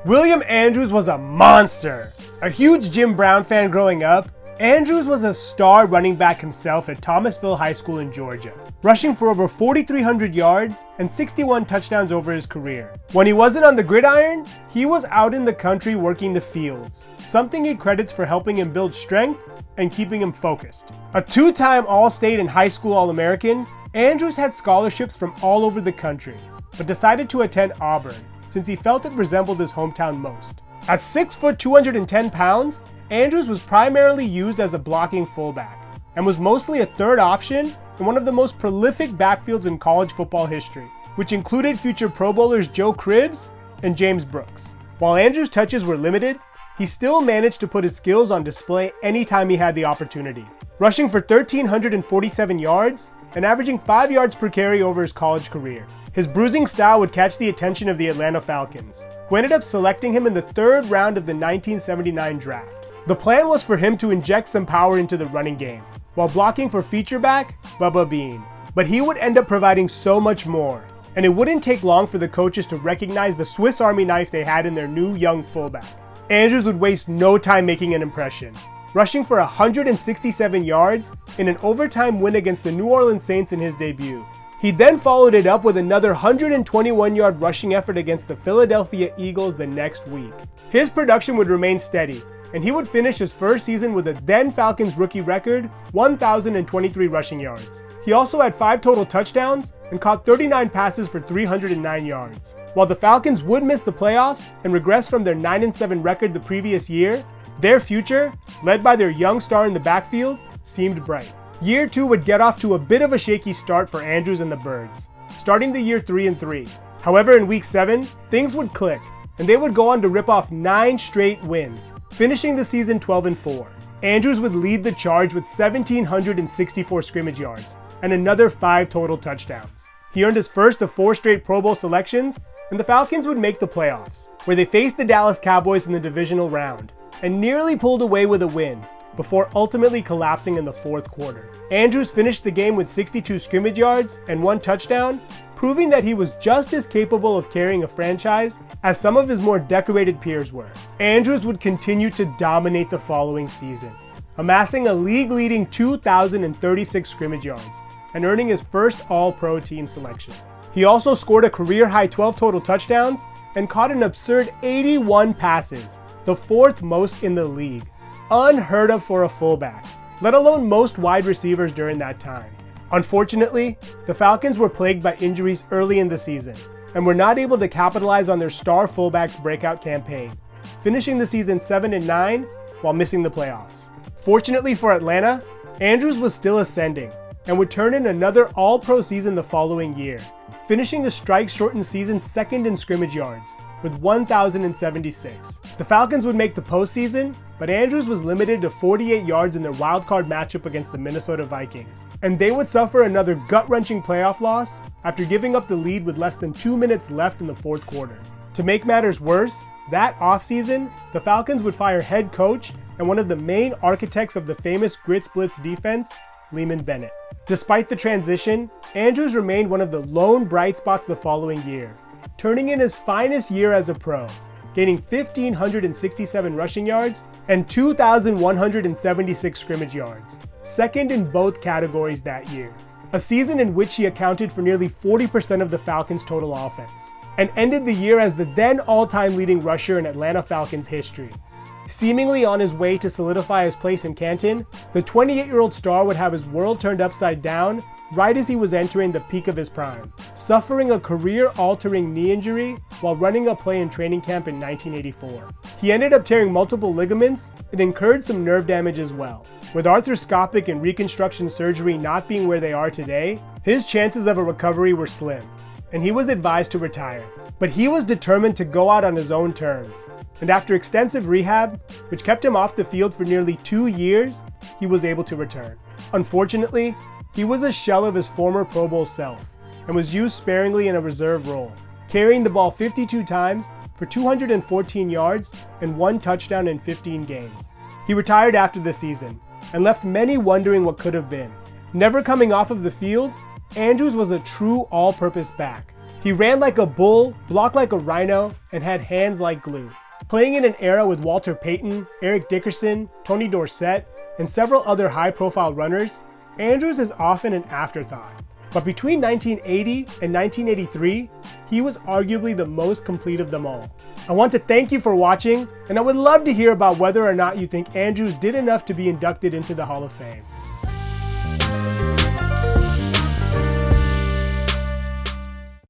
William Andrews was a monster. A huge Jim Brown fan growing up, Andrews was a star running back himself at Thomasville High School in Georgia, rushing for over 4,300 yards and 61 touchdowns over his career. When he wasn't on the gridiron, he was out in the country working the fields, something he credits for helping him build strength and keeping him focused. A two-time All-State and high school All-American, Andrews had scholarships from all over the country, but decided to attend Auburn since he felt it resembled his hometown most. At 6 foot 210 pounds, Andrews was primarily used as a blocking fullback and was mostly a third option in one of the most prolific backfields in college football history, which included future Pro Bowlers Joe Cribbs and James Brooks. While Andrews' touches were limited, he still managed to put his skills on display anytime he had the opportunity, rushing for 1,347 yards and averaging 5 yards per carry over his college career. His bruising style would catch the attention of the Atlanta Falcons, who ended up selecting him in the 3rd round of the 1979 draft. The plan was for him to inject some power into the running game, while blocking for feature back Bubba Bean. But he would end up providing so much more, and it wouldn't take long for the coaches to recognize the Swiss Army knife they had in their new young fullback. Andrews would waste no time making an impression, rushing for 167 yards in an overtime win against the New Orleans Saints in his debut. He then followed it up with another 121-yard rushing effort against the Philadelphia Eagles the next week. His production would remain steady, and he would finish his first season with a then Falcons rookie record, 1,023 rushing yards. He also had 5 total touchdowns and caught 39 passes for 309 yards. While the Falcons would miss the playoffs and regress from their 9-7 record the previous year, their future, led by their young star in the backfield, seemed bright. Year 2 would get off to a bit of a shaky start for Andrews and the Birds, starting the year 3-3. However, in week 7, things would click, and they would go on to rip off 9 straight wins, finishing the season 12-4. Andrews would lead the charge with 1,764 scrimmage yards and another 5 total touchdowns. He earned his first of 4 straight Pro Bowl selections, and the Falcons would make the playoffs, where they faced the Dallas Cowboys in the divisional round and nearly pulled away with a win before ultimately collapsing in the 4th quarter. Andrews finished the game with 62 scrimmage yards and 1 touchdown, proving that he was just as capable of carrying a franchise as some of his more decorated peers were. Andrews would continue to dominate the following season, amassing a league-leading 2,036 scrimmage yards and earning his first All-Pro team selection. He also scored a career-high 12 total touchdowns and caught an absurd 81 passes, the 4th most in the league. Unheard of for a fullback, let alone most wide receivers during that time. Unfortunately, the Falcons were plagued by injuries early in the season and were not able to capitalize on their star fullback's breakout campaign, finishing the season 7-9 while missing the playoffs. Fortunately for Atlanta, Andrews was still ascending and would turn in another All-Pro season the following year, finishing the strike-shortened season 2nd in scrimmage yards with 1,076. The Falcons would make the postseason, but Andrews was limited to 48 yards in their wildcard matchup against the Minnesota Vikings, and they would suffer another gut-wrenching playoff loss after giving up the lead with less than 2 minutes left in the 4th quarter. To make matters worse, that offseason, the Falcons would fire head coach and one of the main architects of the famous Grits Blitz defense, Leeman Bennett. Despite the transition, Andrews remained one of the lone bright spots the following year, turning in his finest year as a pro, gaining 1,567 rushing yards and 2,176 scrimmage yards, 2nd in both categories that year. A season in which he accounted for nearly 40% of the Falcons' total offense, and ended the year as the then all-time leading rusher in Atlanta Falcons history. Seemingly on his way to solidify his place in Canton, the 28-year-old star would have his world turned upside down right as he was entering the peak of his prime, suffering a career-altering knee injury while running a play in training camp in 1984. He ended up tearing multiple ligaments and incurred some nerve damage as well. With arthroscopic and reconstruction surgery not being where they are today, his chances of a recovery were slim, and he was advised to retire. But he was determined to go out on his own terms, and after extensive rehab, which kept him off the field for nearly 2 years, he was able to return. Unfortunately, he was a shell of his former Pro Bowl self, and was used sparingly in a reserve role, carrying the ball 52 times for 214 yards and 1 touchdown in 15 games. He retired after the season, and left many wondering what could have been. Never coming off of the field, Andrews was a true all-purpose back. He ran like a bull, blocked like a rhino, and had hands like glue. Playing in an era with Walter Payton, Eric Dickerson, Tony Dorsett, and several other high-profile runners, Andrews is often an afterthought. But between 1980 and 1983, he was arguably the most complete of them all. I want to thank you for watching, and I would love to hear about whether or not you think Andrews did enough to be inducted into the Hall of Fame.